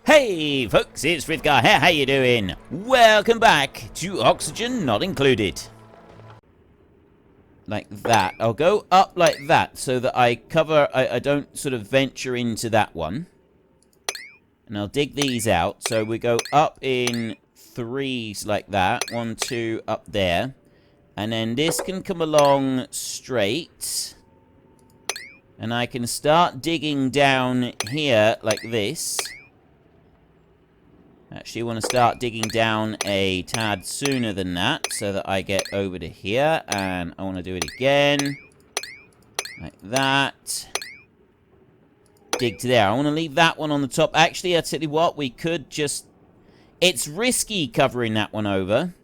Hey folks, it's Frithgar here, how you doing? Welcome back to Oxygen Not Included. Like that. I'll go up like that so that I don't sort of venture into that one. And I'll dig these out. So we go up in threes like that. 1, 2, up there. And then this can come along straight. And I can start digging down here like this. Actually, I want to start digging down a tad sooner than that, so that I get over to here, and I want to do it again, like that. Dig to there. I want to leave that one on the top. Actually, I'll tell you what, we could just... It's risky covering that one over.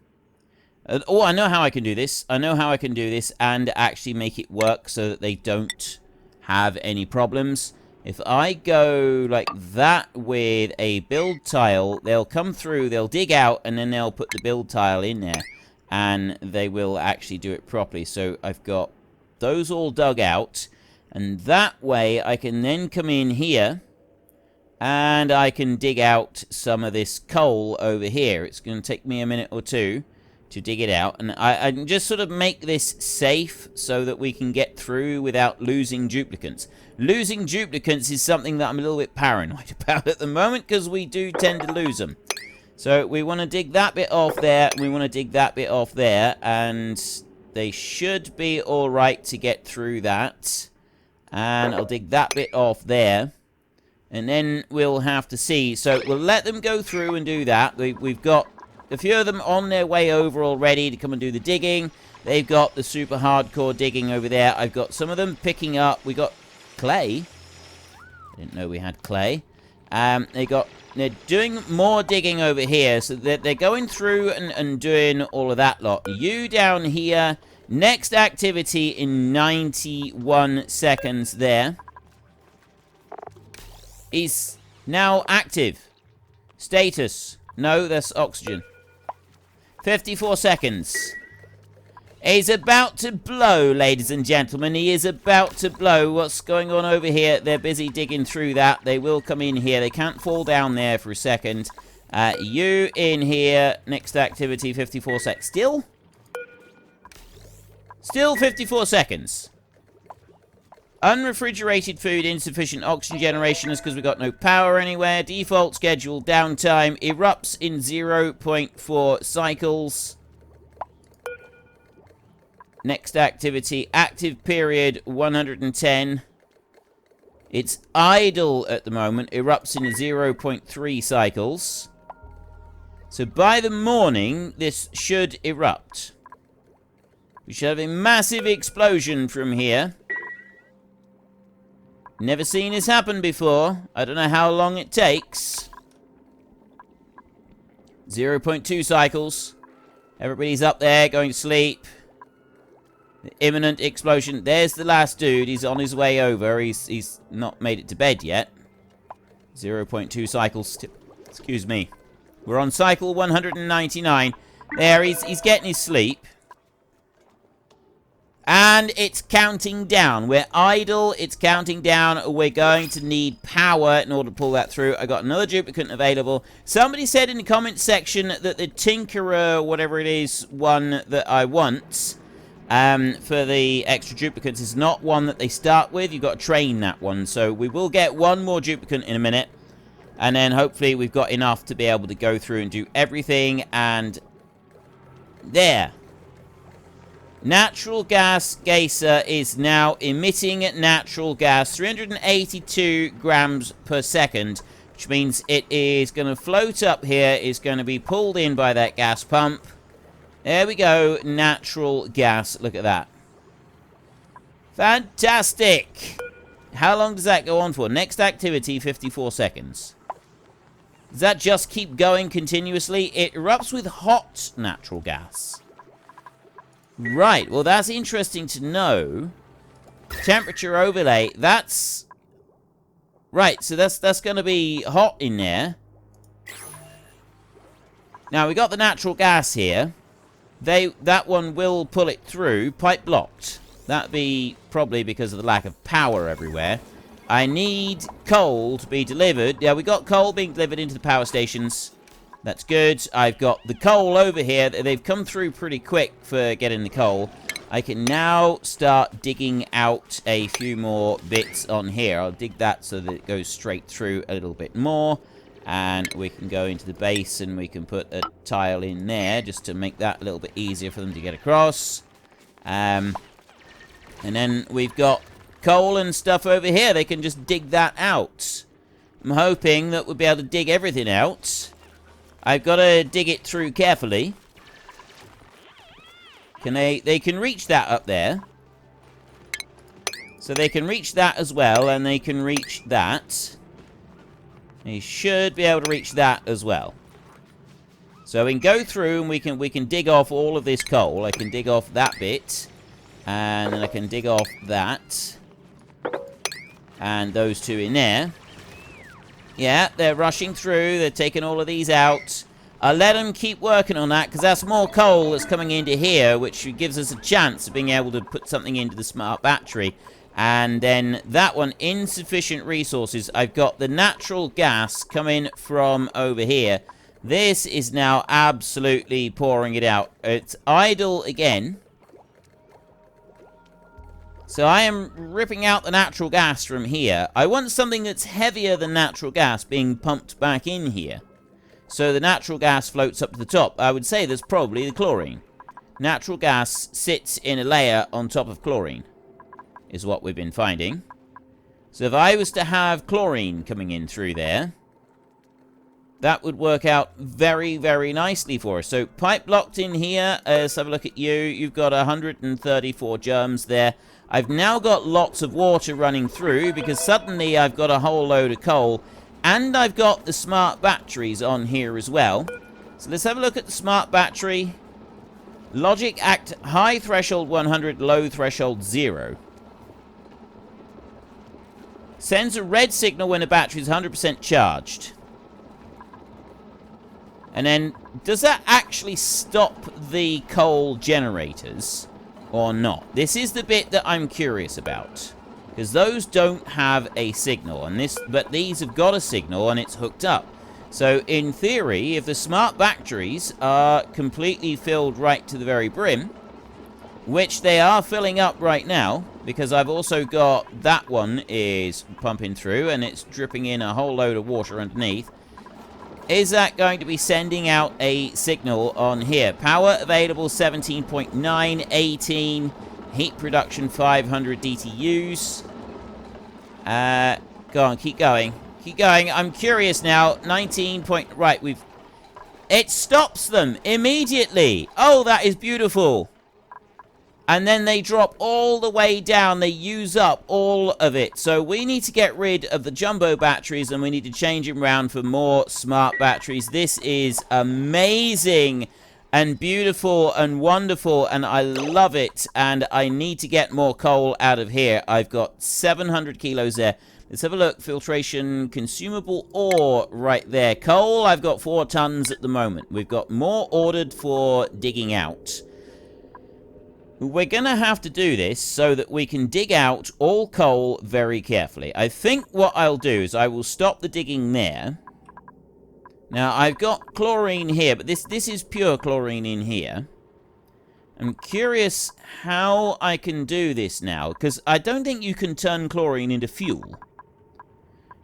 Oh, I know how I can do this. I know how I can do this and actually make it work so that they don't have any problems. If I go like that with a build tile, they'll come through, they'll dig out, and then they'll put the build tile in there. And they will actually do it properly. So I've got those all dug out. And that way I can then come in here. And I can dig out some of this coal over here. It's going to take me a minute or two to dig it out. And I can just sort of make this safe so that we can get through without losing duplicates. Losing duplicates is something that I'm a little bit paranoid about at the moment, because we do tend to lose them. So we want to dig that bit off there, we want to dig that bit off there, and they should be alright to get through that. And I'll dig that bit off there. And then we'll have to see. So we'll let them go through and do that. We've got a few of them on their way over already to come and do the digging. They've got the super hardcore digging over there. I've got some of them picking up. We got clay. I didn't know we had clay. They're doing more digging over here. So they're going through and doing all of that lot. You down here. Next activity in 91 seconds there. Is now active. Status. No, that's oxygen. 54 seconds. He's about to blow, ladies and gentlemen. He is about to blow. What's going on over here? They're busy digging through that. They will come in here. They can't fall down there for a second. You in here. Next activity, 54 seconds. Still 54 seconds. Unrefrigerated food, insufficient oxygen generation is because we've got no power anywhere. Default schedule downtime erupts in 0.4 cycles. Next activity, active period 110. It's idle at the moment, erupts in 0.3 cycles. So by the morning, this should erupt. We should have a massive explosion from here. Never seen this happen before. I don't know how long it takes. 0.2 cycles. Everybody's up there going to sleep. The imminent explosion. There's the last dude. He's on his way over. He's not made it to bed yet. 0.2 cycles. Excuse me. We're on cycle 199. There, he's getting his sleep. And it's counting down. We're idle. It's counting down. We're going to need power in order to pull that through. I got another duplicate available. Somebody said in the comments section that the Tinkerer, whatever it is, one that I want for the extra duplicates is not one that they start with. You've got to train that one. So we will get one more duplicate in a minute. And then hopefully we've got enough to be able to go through and do everything. And there. Natural gas geyser is now emitting natural gas, 382 grams per second, which means it is going to float up here, is going to be pulled in by that gas pump. There we go, natural gas, look at that. Fantastic! How long does that go on for? Next activity, 54 seconds. Does that just keep going continuously? It erupts with hot natural gas. Right, well that's interesting to know. Temperature overlay, that's... Right, so that's going to be hot in there. Now, we got the natural gas here. That one will pull it through. Pipe blocked. That'd be probably because of the lack of power everywhere. I need coal to be delivered. Yeah, we got coal being delivered into the power stations. That's good. I've got the coal over here. They've come through pretty quick for getting the coal. I can now start digging out a few more bits on here. I'll dig that so that it goes straight through a little bit more. And we can go into the base and we can put a tile in there just to make that a little bit easier for them to get across. And then we've got coal and stuff over here. They can just dig that out. I'm hoping that we'll be able to dig everything out. I've got to dig it through carefully. They can reach that up there. So they can reach that as well, and they can reach that. They should be able to reach that as well. So we can go through and we can dig off all of this coal. I can dig off that bit. And then I can dig off that. And those two in there. Yeah, they're rushing through. They're taking all of these out. I'll let them keep working on that, because that's more coal that's coming into here, which gives us a chance of being able to put something into the smart battery. And then that one, insufficient resources. I've got the natural gas coming from over here. This is now absolutely pouring it out. It's idle again. So I am ripping out the natural gas from here. I want something that's heavier than natural gas being pumped back in here. So the natural gas floats up to the top. I would say there's probably the chlorine. Natural gas sits in a layer on top of chlorine, is what we've been finding. So if I was to have chlorine coming in through there, that would work out very, very nicely for us. So pipe blocked in here. Let's have a look at you. You've got 134 germs there. I've now got lots of water running through because suddenly I've got a whole load of coal. And I've got the smart batteries on here as well. So let's have a look at the smart battery. Logic act high threshold 100, low threshold 0. Sends a red signal when the battery is 100% charged. And then, does that actually stop the coal generators or not? This is the bit that I'm curious about. Because those don't have a signal, but these have got a signal and it's hooked up. So in theory, if the smart batteries are completely filled right to the very brim, which they are filling up right now, because I've also got that one is pumping through and it's dripping in a whole load of water underneath. Is that going to be sending out a signal on here? Power available 17.9, 18. Heat production 500 DTUs. Go on, keep going. Keep going. I'm curious now. 19 point... Right, it stops them immediately. Oh, that is beautiful. And then they drop all the way down. They use up all of it. So we need to get rid of the jumbo batteries and we need to change them around for more smart batteries. This is amazing and beautiful and wonderful, and I love it, and I need to get more coal out of here. I've got 700 kilos there. Let's have a look. Filtration, consumable ore right there. Coal, I've got 4 tons at the moment. We've got more ordered for digging out. We're going to have to do this so that we can dig out all coal very carefully. I think what I'll do is I will stop the digging there. Now, I've got chlorine here, but this is pure chlorine in here. I'm curious how I can do this now, because I don't think you can turn chlorine into fuel.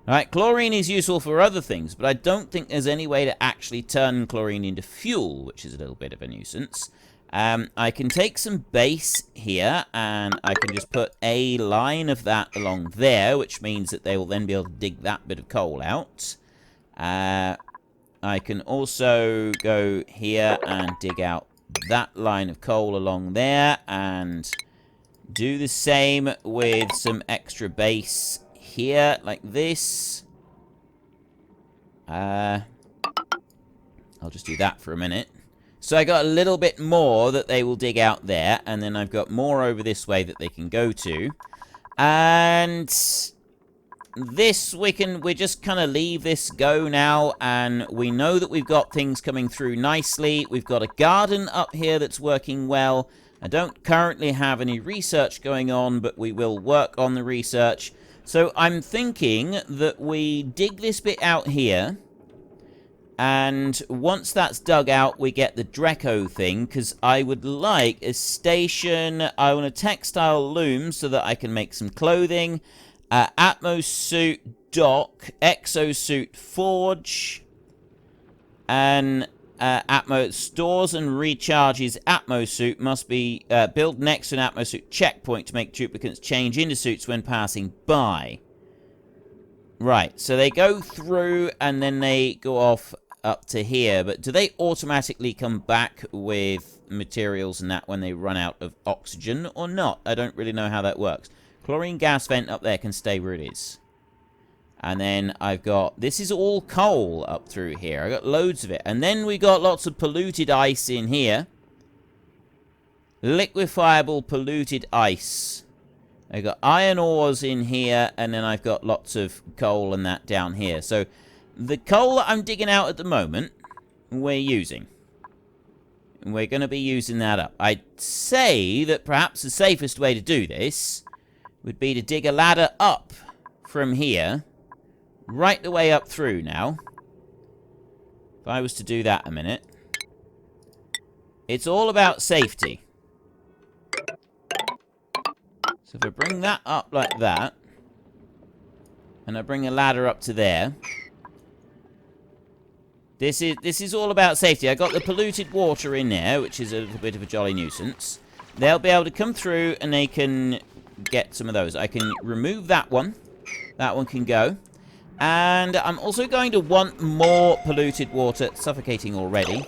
Alright, chlorine is useful for other things, but I don't think there's any way to actually turn chlorine into fuel, which is a little bit of a nuisance. I can take some base here, and I can just put a line of that along there, which means that they will then be able to dig that bit of coal out. I can also go here and dig out that line of coal along there and do the same with some extra base here, like this. I'll just do that for a minute. So I got a little bit more that they will dig out there, and then I've got more over this way that they can go to. And this, we just kind of leave this go now, and we know that we've got things coming through nicely. We've got a garden up here that's working well. I don't currently have any research going on, but we will work on the research. So I'm thinking that we dig this bit out here. And once that's dug out, we get the Dreco thing, because I would like a station. I want a textile loom so that I can make some clothing. Atmos suit dock, exosuit forge, and Atmos stores and recharges Atmos suit must be built next to an Atmos suit checkpoint to make duplicants change into suits when passing by. Right, so they go through and then they go off up to here, but do they automatically come back with materials and that when they run out of oxygen or not? I don't really know how that works. Chlorine gas vent up there can stay where it is. And then I've got, this is all coal up through here. I got loads of it. And then we got lots of polluted ice in here. Liquefiable polluted ice. I've got iron ores in here, and then I've got lots of coal and that down here. So the coal that I'm digging out at the moment, we're using. And we're going to be using that up. I'd say that perhaps the safest way to do this would be to dig a ladder up from here, right the way up through now. If I was to do that a minute. It's all about safety. So if I bring that up like that, and I bring a ladder up to there, this is all about safety. I got the polluted water in there, which is a little bit of a jolly nuisance. They'll be able to come through and they can get some of those. I can remove that one. That one can go. And I'm also going to want more polluted water. It's suffocating already.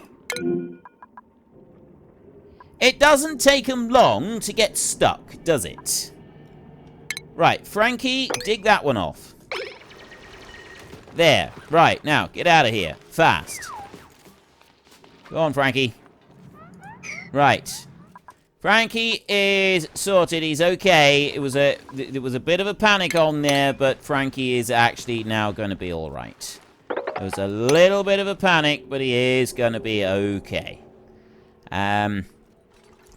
It doesn't take them long to get stuck, does it? Right, Frankie, dig that one off. There. Right, now, get out of here. Fast. Go on, Frankie. Right. Frankie is sorted. He's okay. There was a bit of a panic on there, but Frankie is actually now going to be all right. There was a little bit of a panic, but he is going to be okay.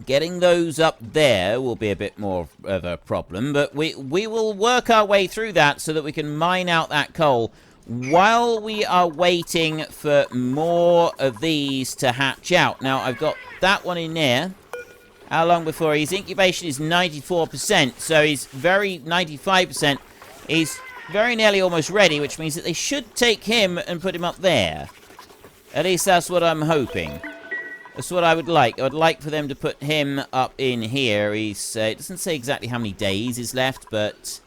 Getting those up there will be a bit more of a problem, but we will work our way through that so that we can mine out that coal while we are waiting for more of these to hatch out. Now, I've got that one in there. How long before his incubation is 94%, so he's 95%. He's very nearly almost ready, which means that they should take him and put him up there. At least that's what I'm hoping. That's what I would like. I would like for them to put him up in here. He's it doesn't say exactly how many days is left, but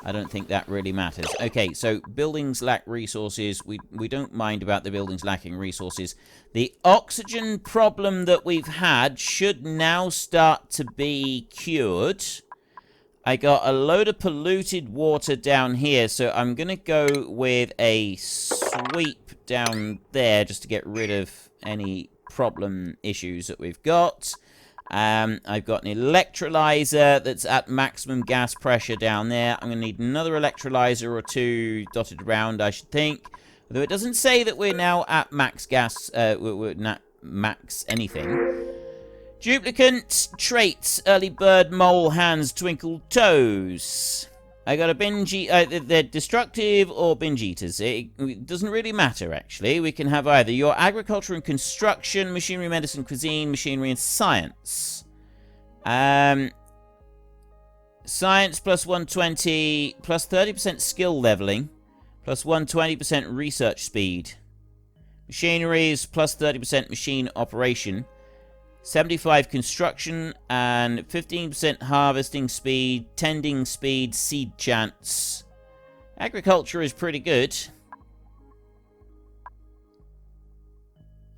I don't think that really matters. Okay, so buildings lack resources. We don't mind about the buildings lacking resources. The oxygen problem that we've had should now start to be cured. I got a load of polluted water down here, so I'm going to go with a sweep down there just to get rid of any problem issues that we've got. I've got an electrolyzer that's at maximum gas pressure down there. I'm going to need another electrolyzer or two dotted around, I should think. Although it doesn't say that we're now at max gas, we're not max anything. Duplicant traits, early bird, mole, hands, twinkle, toes. I got a binge, they're destructive or binge eaters. It doesn't really matter, actually. We can have either your agriculture and construction, machinery, medicine, cuisine, machinery, and science. Science plus 120, plus 30% skill leveling, plus 120% research speed. Machinery is plus 30% machine operation. 75 construction, and 15% harvesting speed, tending speed, seed chance. Agriculture is pretty good.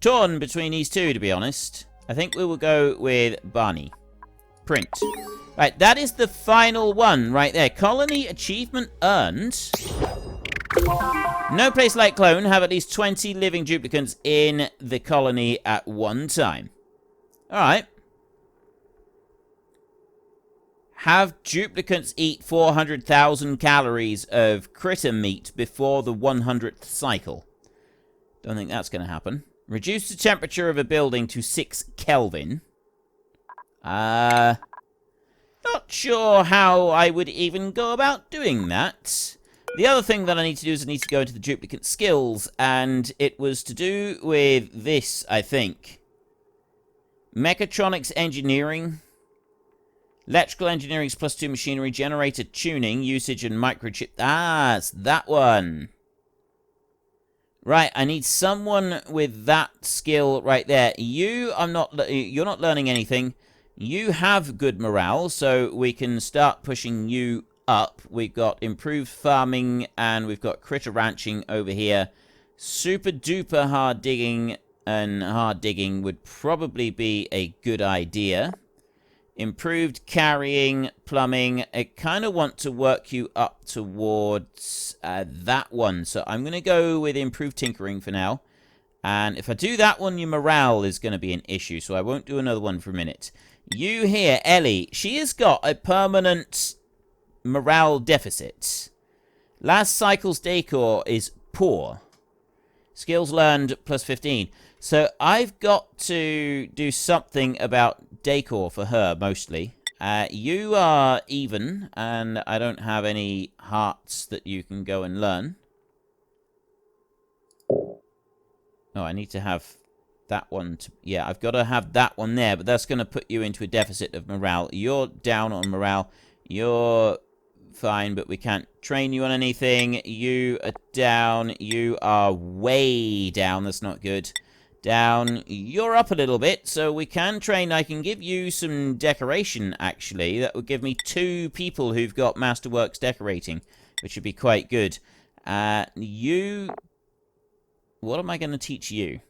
Torn between these two, to be honest. I think we will go with Barney. Print. Right, that is the final one right there. Colony achievement earned. No place like Clone have at least 20 living duplicants in the colony at one time. Alright. Have duplicants eat 400,000 calories of critter meat before the 100th cycle. Don't think that's going to happen. Reduce the temperature of a building to 6 Kelvin. Not sure how I would even go about doing that. The other thing that I need to do is I need to go into the duplicate skills, and it was to do with this, I think. Mechatronics engineering. Electrical engineering is +2 machinery, generator tuning, usage and microchip. Ah, it's that one. Right, I need someone with that skill right there. You're not learning anything. You have good morale, so we can start pushing you up. We've got improved farming, and we've got critter ranching over here. Super duper hard digging, and hard digging would probably be a good idea. Improved carrying, plumbing. I kind of want to work you up towards that one. So I'm going to go with improved tinkering for now. And if I do that one, your morale is going to be an issue. So I won't do another one for a minute. You here, Ellie. She has got a permanent morale deficit. Last cycle's decor is poor. Skills learned +15. So I've got to do something about decor for her, mostly. You are even, and I don't have any hearts that you can go and learn. Oh, I need to have that one. Yeah, I've got to have that one there, but that's going to put you into a deficit of morale. You're down on morale. You're fine, but we can't train you on anything. You are down. You are way down. That's not good. Down. You're up a little bit, so we can train. I can give you some decoration, actually. That would give me 2 people who've got Masterworks decorating, which would be quite good. You... What am I going to teach you?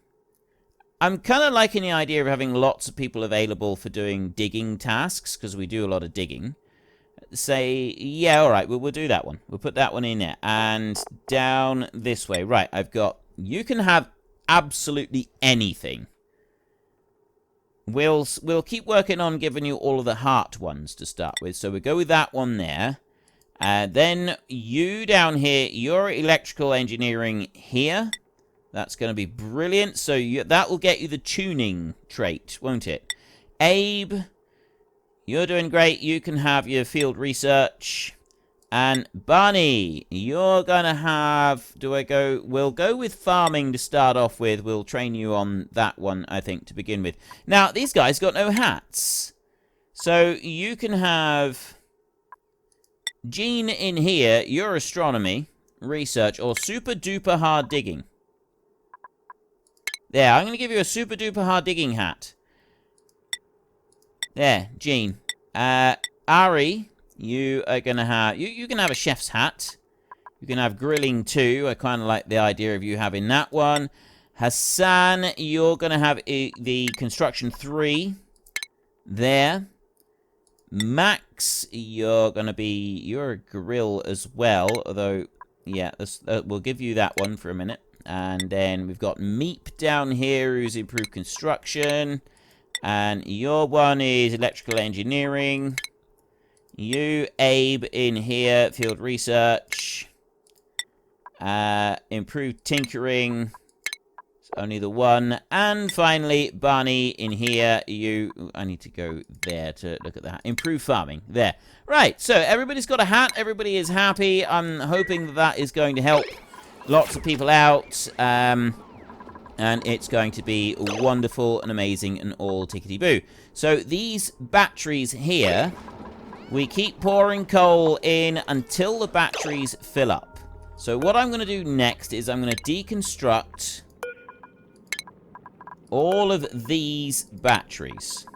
I'm kind of liking the idea of having lots of people available for doing digging tasks, because we do a lot of digging. Say, yeah, all right, we'll do that one. We'll put that one in there. And down this way. Right, I've got... You can have absolutely anything. We'll keep working on giving you all of the heart ones to start with. So we'll go with that one there. Then you down here, you're electrical engineering here. That's going to be brilliant. So that will get you the tuning trait, won't it? Abe, you're doing great. You can have your field research. And Barney, you're going to have... We'll go with farming to start off with. We'll train you on that one, I think, to begin with. Now, these guys got no hats. So you can have... Gene in here, your astronomy, research, or super duper hard digging. There, I'm going to give you a super duper hard digging hat. There, Gene. Ari, you are going to have... You can have a chef's hat. You can have grilling too. I kind of like the idea of you having that one. Hassan, you're going to have the construction 3. There. Max, you're going to be... You're a grill as well. Although, yeah, we'll give you that one for a minute. And then we've got Meep down here, who's improved construction. And your one is electrical engineering. You, Abe, in here, field research. Improved tinkering. It's only the one. And finally, Barney in here. I need to go there to look at that. Improved farming. There. Right, so everybody's got a hat. Everybody is happy. I'm hoping that is going to help lots of people out. And it's going to be wonderful and amazing and all tickety-boo. So these batteries here, we keep pouring coal in until the batteries fill up. So what I'm going to do next is I'm going to deconstruct all of these batteries.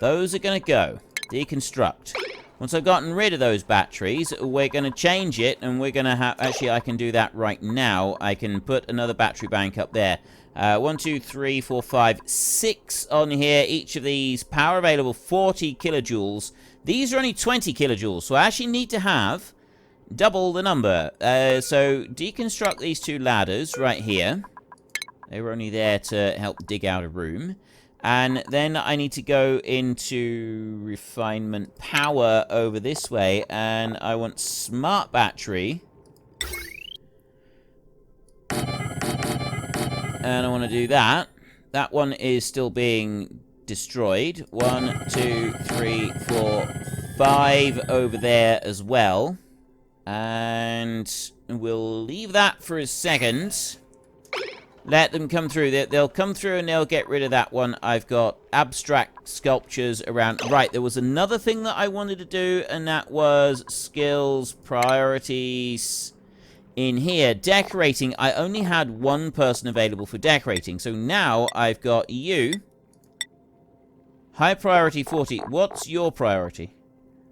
Those are going to go. Deconstruct. Once I've gotten rid of those batteries, we're going to change it, and we're going to have... Actually, I can do that right now. I can put another battery bank up there. 1, 2, 3, 4, 5, 6 on here. Each of these, power available 40 kilojoules. These are only 20 kilojoules, so I actually need to have double the number. So deconstruct these 2 ladders right here. They were only there to help dig out a room. And then I need to go into refinement power over this way. And I want smart battery. And I want to do that. That one is still being destroyed. 1, 2, 3, 4, 5 over there as well. And we'll leave that for a second. Let them come through. They'll come through and they'll get rid of that one. I've got abstract sculptures around. Right, there was another thing that I wanted to do, and that was skills, priorities. In here, decorating. I only had one person available for decorating. So now I've got you. High priority 40. What's your priority?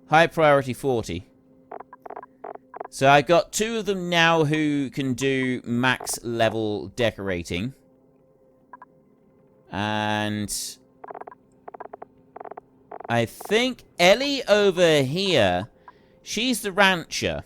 High priority 40. So I've got 2 of them now who can do max level decorating. And I think Ellie over here, she's the rancher.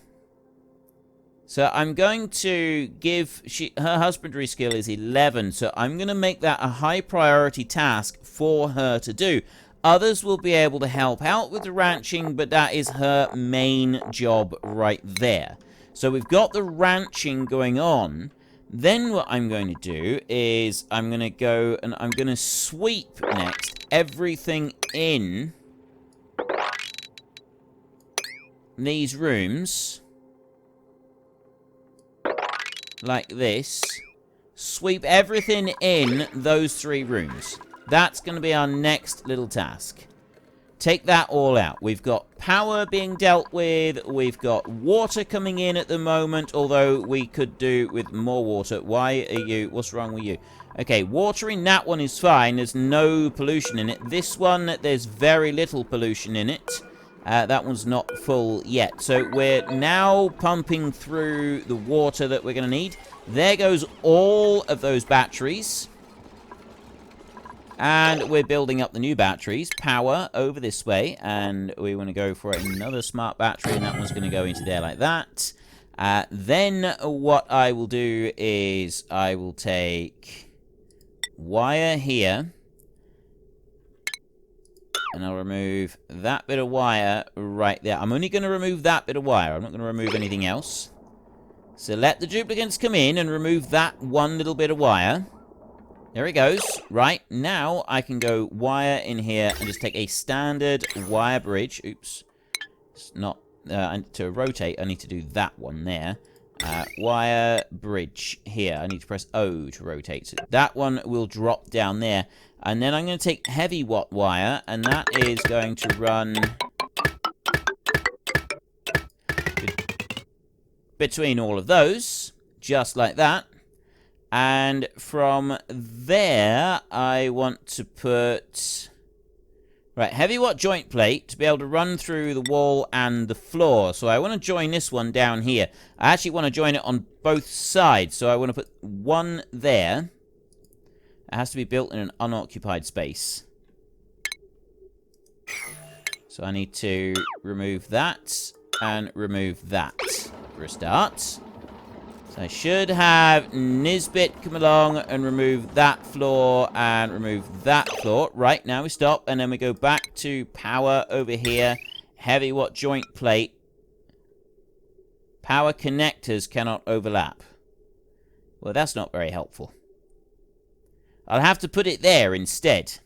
So I'm going to give... her husbandry skill is 11, so I'm going to make that a high priority task for her to do. Others will be able to help out with the ranching, but that is her main job right there. So we've got the ranching going on. Then what I'm going to do is I'm going to go and I'm going to sweep next everything in these rooms. Like this. Sweep everything in those 3 rooms. That's going to be our next little task. Take that all out. We've got power being dealt with. We've got water coming in at the moment, although we could do with more water. Why are you... what's wrong with you? Okay, watering that one is fine. There's no pollution in it. This one, there's very little pollution in it. That one's not full yet. So we're now pumping through the water that we're going to need. There goes all of those batteries. And we're building up the new batteries. Power over this way. And we want to go for another smart battery. And that one's going to go into there like that. Then what I will do is I will take wire here. And I'll remove that bit of wire right there. I'm only going to remove that bit of wire. I'm not going to remove anything else. So let the duplicates come in and remove that one little bit of wire. There it goes. Right, now I can go wire in here and just take a standard wire bridge. Oops. It's not... to rotate, I need to do that one there. Wire bridge here. I need to press O to rotate. So that one will drop down there. And then I'm going to take heavy watt wire, and that is going to run between all of those, just like that. And from there, I want to put... right, heavy watt joint plate to be able to run through the wall and the floor. So I want to join this one down here. I actually want to join it on both sides. So I want to put one there. It has to be built in an unoccupied space. So I need to remove that and remove that for a start. So I should have Nisbet come along and remove that floor and remove that floor. Right, now we stop and then we go back to power over here. Heavy watt joint plate. Power connectors cannot overlap. Well, that's not very helpful. I'll have to put it there instead.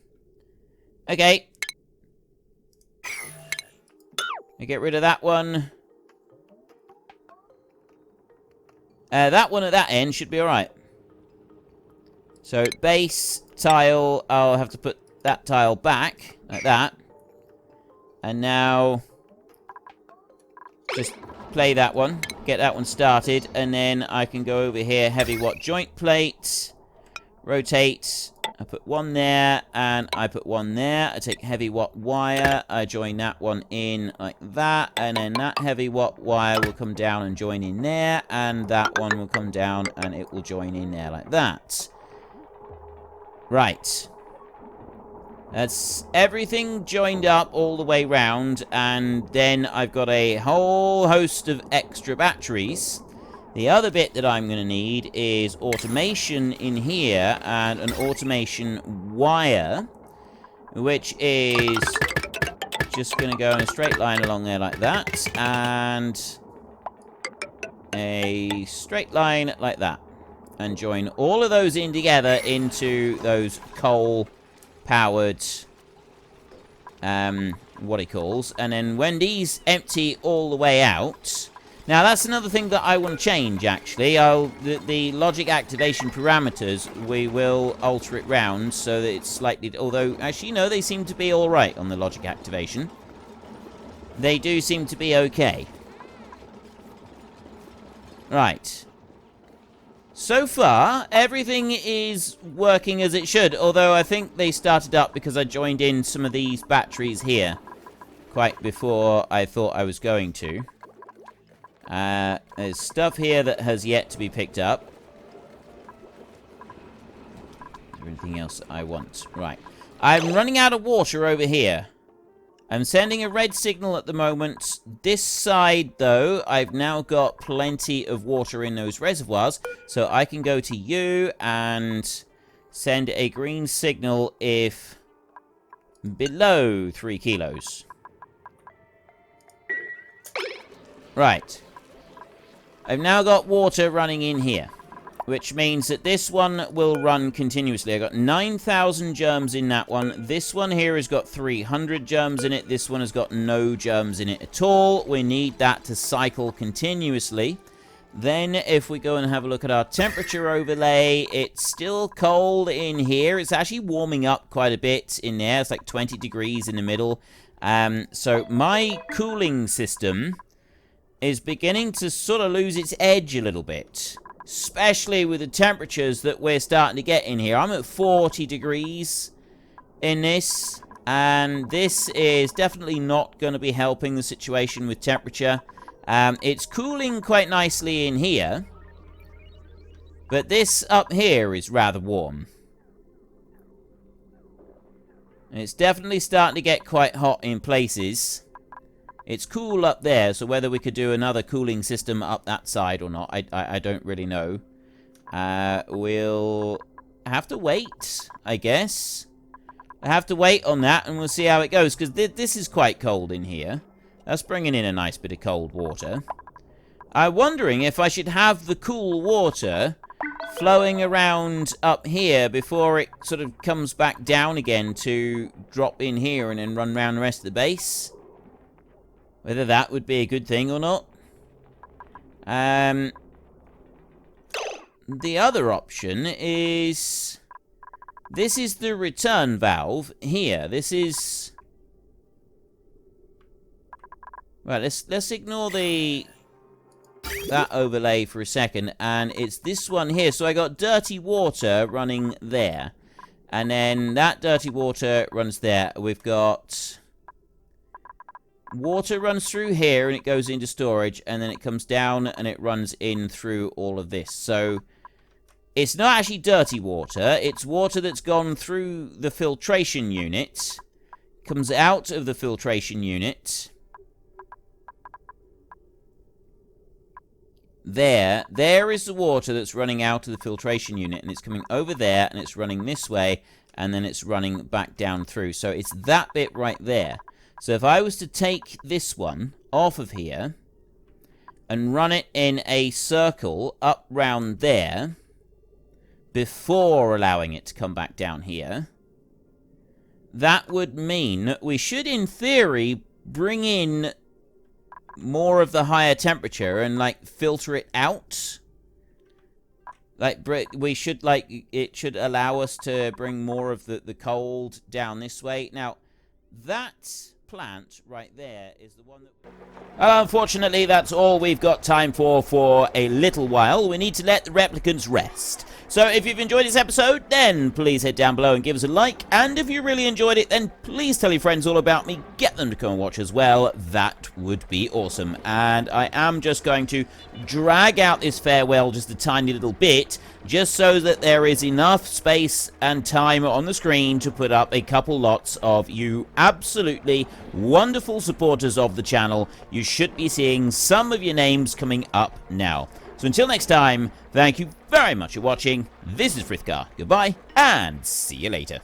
Okay. I get rid of that one. That one at that end should be alright. So, base, tile, I'll have to put that tile back, like that. And now, just play that one, get that one started, and then I can go over here, heavy watt joint plate, rotate, I put one there, and I put one there. I take heavy watt wire, I join that one in like that, and then that heavy watt wire will come down and join in there, and that one will come down and it will join in there like that. Right. That's everything joined up all the way round, and then I've got a whole host of extra batteries. The other bit that I'm going to need is automation in here and an automation wire, which is just going to go in a straight line along there like that, and a straight line like that, and join all of those in together into those coal-powered what he calls. And then when these empty all the way out... Now, that's another thing that I want to change, actually. The logic activation parameters, we will alter it round so that it's slightly... Although, actually, no, they seem to be alright on the logic activation. They do seem to be okay. Right. So far, everything is working as it should, although I think they started up because I joined in some of these batteries here quite before I thought I was going to. There's stuff here that has yet to be picked up. Is there anything else I want? Right. I'm running out of water over here. I'm sending a red signal at the moment. This side, though, I've now got plenty of water in those reservoirs. So I can go to you and send a green signal if below 3 kilos. Right. I've now got water running in here, which means that this one will run continuously. I've got 9,000 germs in that one. This one here has got 300 germs in it. This one has got no germs in it at all. We need that to cycle continuously. Then, if we go and have a look at our temperature overlay, it's still cold in here. It's actually warming up quite a bit in there. It's like 20 degrees in the middle. So my cooling system is beginning to sort of lose its edge a little bit. Especially with the temperatures that we're starting to get in here. I'm at 40 degrees in this. And this is definitely not going to be helping the situation with temperature. It's cooling quite nicely in here. But this up here is rather warm. And it's definitely starting to get quite hot in places. It's cool up there, so whether we could do another cooling system up that side or not, I don't really know. We'll have to wait, I guess. I have to wait on that, and we'll see how it goes, because this is quite cold in here. That's bringing in a nice bit of cold water. I'm wondering if I should have the cool water flowing around up here before it sort of comes back down again to drop in here and then run around the rest of the base. Whether that would be a good thing or not. The other option is... This is the return valve here. This is... Right, let's ignore that overlay for a second. And it's this one here. So I got dirty water running there. And then that dirty water runs there. We've got... Water runs through here and it goes into storage, and then it comes down and it runs in through all of this. So it's not actually dirty water, it's water that's gone through the filtration unit, comes out of the filtration unit. There is the water that's running out of the filtration unit, and it's coming over there and it's running this way, and then it's running back down through. So it's that bit right there. So if I was to take this one off of here and run it in a circle up round there before allowing it to come back down here, that would mean that we should, in theory, bring in more of the higher temperature and, like, filter it out. Like, we should, like, it should allow us to bring more of the cold down this way. Now, that plant right there is the one that... Unfortunately, that's all we've got time for a little while. We need to let the replicants rest. So if you've enjoyed this episode, then please head down below and give us a like. And if you really enjoyed it, then please tell your friends all about me. Get them to come and watch as well. That would be awesome. And I am just going to drag out this farewell just a tiny little bit, just so that there is enough space and time on the screen to put up a couple lots of you absolutely wonderful supporters of the channel. You should be seeing some of your names coming up now. So until next time, thank you very much for watching. This is Frithgar. Goodbye, and see you later.